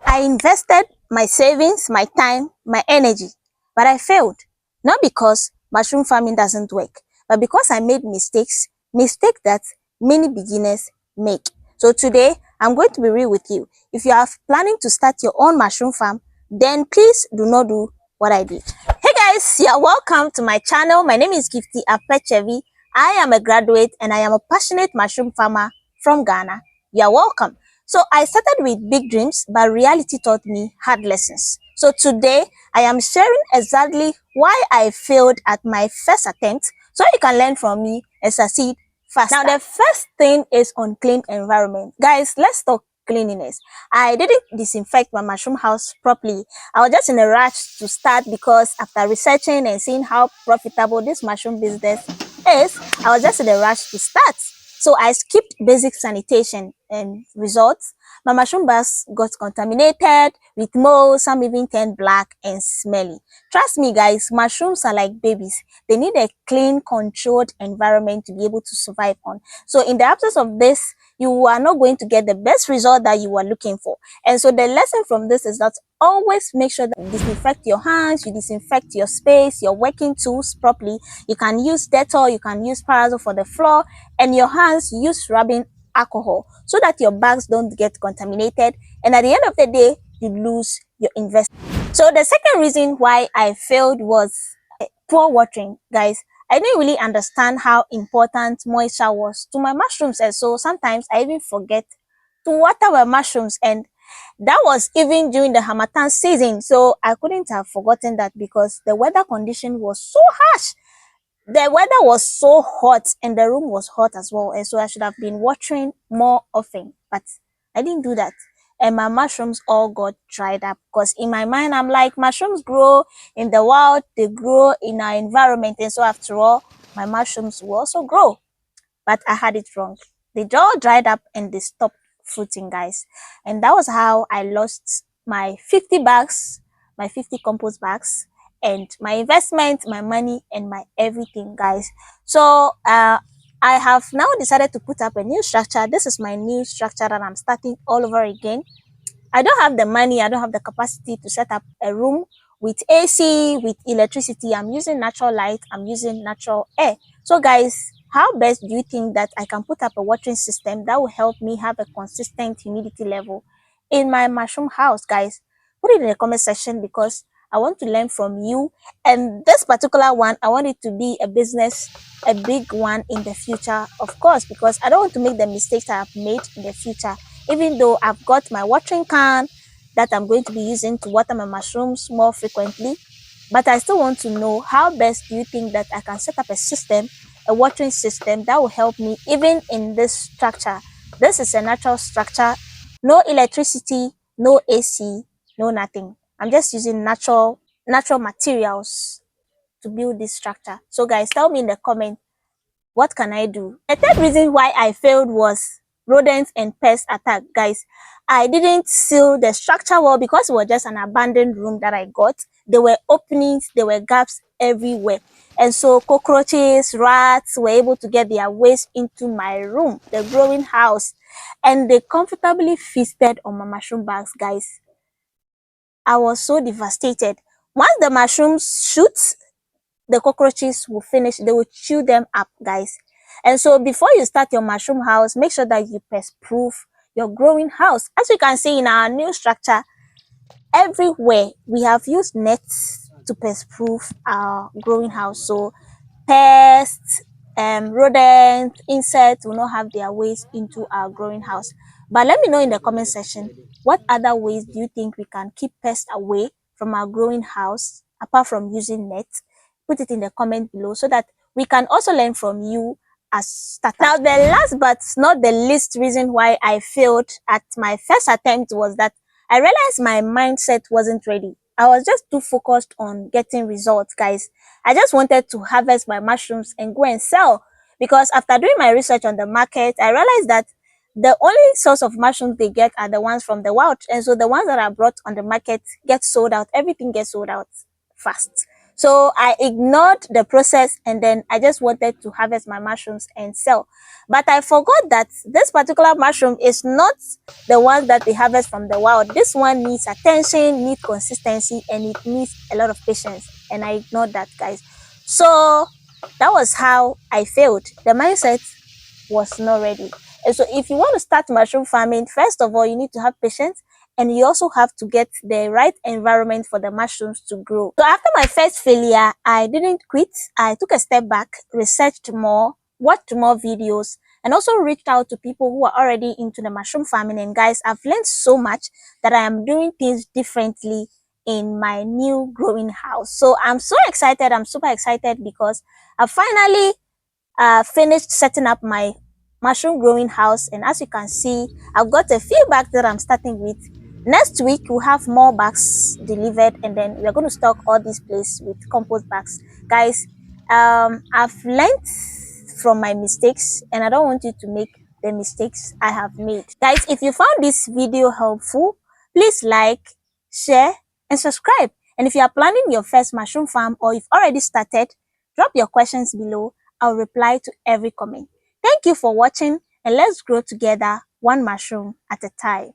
I invested my savings, my time, my energy, but I failed. Not because mushroom farming doesn't work, but because I made mistakes that many beginners make. So today, I'm going to be real with you. If you are planning to start your own mushroom farm, then please do not do what I did. Hey guys, you're welcome to my channel. My name is Gifty Afetsevi. I am a graduate and I am a passionate mushroom farmer from Ghana. You're welcome. So I started with big dreams, but reality taught me hard lessons. So today I am sharing exactly why I failed at my first attempt so you can learn from me and succeed faster. Now the first thing is unclean environment. Guys, let's talk cleanliness. I didn't disinfect my mushroom house properly. I was just in a rush to start because after researching and seeing how profitable this mushroom business is, I was just in a rush to start. So I skipped basic sanitation and results. My mushroom bags got contaminated with mold, some even turned black and smelly. Trust me guys, mushrooms are like babies. They need a clean, controlled environment to be able to survive on. So in the absence of this, you are not going to get the best result that you are looking for. And so the lesson from this is that always make sure that you disinfect your hands, you disinfect your space, your working tools properly. You can use Dettol, you can use Parasol for the floor, and your hands use rubbing alcohol so that your bags don't get contaminated, and at the end of the day you lose your investment. So the second reason why I failed was poor watering. Guys, I didn't really understand how important moisture was to my mushrooms, and so sometimes I even forget to water my mushrooms, and that was even during the Hamatan season. So I couldn't have forgotten that because the weather condition was so harsh. The weather was so hot and the room was hot as well, and so I should have been watering more often, but I didn't do that, and my mushrooms all got dried up. Because in my mind I'm like, mushrooms grow in the wild, they grow in our environment, and so after all my mushrooms will also grow. But I had it wrong. They all dried up and they stopped fruiting, guys, and that was how I lost my 50 bags, my 50 compost bags, and my investment, my money, and my everything, guys. So I have now decided to put up a new structure. This is my new structure that I'm starting all over again. I don't have the money, I don't have the capacity to set up a room with AC, with electricity. I'm using natural light, I'm using natural air. So guys, how best do you think that I can put up a watering system that will help me have a consistent humidity level in my mushroom house, guys? Put it in the comment section because I want to learn from you. And this particular one, I want it to be a business, a big one in the future, of course, because I don't want to make the mistakes I have made in the future. Even though I've got my watering can that I'm going to be using to water my mushrooms more frequently, but I still want to know how best do you think that I can set up a system, a watering system that will help me even in this structure. This is a natural structure, no electricity, no AC, no nothing. I'm just using natural materials to build this structure. So guys, tell me in the comment, what can I do? The third reason why I failed was rodents and pest attack. Guys, I didn't seal the structure well because it was just an abandoned room that I got. There were openings, there were gaps everywhere. And so cockroaches, rats were able to get their ways into my room, the growing house. And they comfortably feasted on my mushroom bags, guys. I was so devastated. Once the mushrooms shoot, the cockroaches will finish, they will chew them up, guys. And so before you start your mushroom house, make sure that you pest proof your growing house. As you can see in our new structure, everywhere we have used nets to pest proof our growing house, so pests, rodents, insects will not have their ways into our growing house. But let me know in the comment section, what other ways do you think we can keep pests away from our growing house apart from using nets? Put it in the comment below so that we can also learn from you as starters. Now the last but not the least reason why I failed at my first attempt was that I realized my mindset wasn't ready. I was just too focused on getting results, guys. I just wanted to harvest my mushrooms and go and sell, because after doing my research on the market, I realized that the only source of mushrooms they get are the ones from the wild, and so the ones that are brought on the market get sold out. Everything gets sold out fast. So I ignored the process and then I just wanted to harvest my mushrooms and sell. But I forgot that this particular mushroom is not the one that we harvest from the wild. This one needs attention, needs consistency, and it needs a lot of patience. And I ignored that, guys. So that was how I failed. The mindset was not ready. And so if you want to start mushroom farming, first of all, you need to have patience, and you also have to get the right environment for the mushrooms to grow. So after my first failure, I didn't quit. I took a step back, researched more, watched more videos, and also reached out to people who are already into the mushroom farming. And guys, I've learned so much that I am doing things differently in my new growing house. So I'm so excited. I'm super excited because I finally finished setting up my mushroom growing house, and as you can see, I've got a few bags that I'm starting with. Next week we'll have more bags delivered, and then we're going to stock all these places with compost bags. Guys, I've learned from my mistakes, and I don't want you to make the mistakes I have made. Guys, if you found this video helpful, please like, share, and subscribe. And if you are planning your first mushroom farm, or you've already started, drop your questions below. I'll reply to every comment. Thank you for watching, and let's grow together, one mushroom at a time.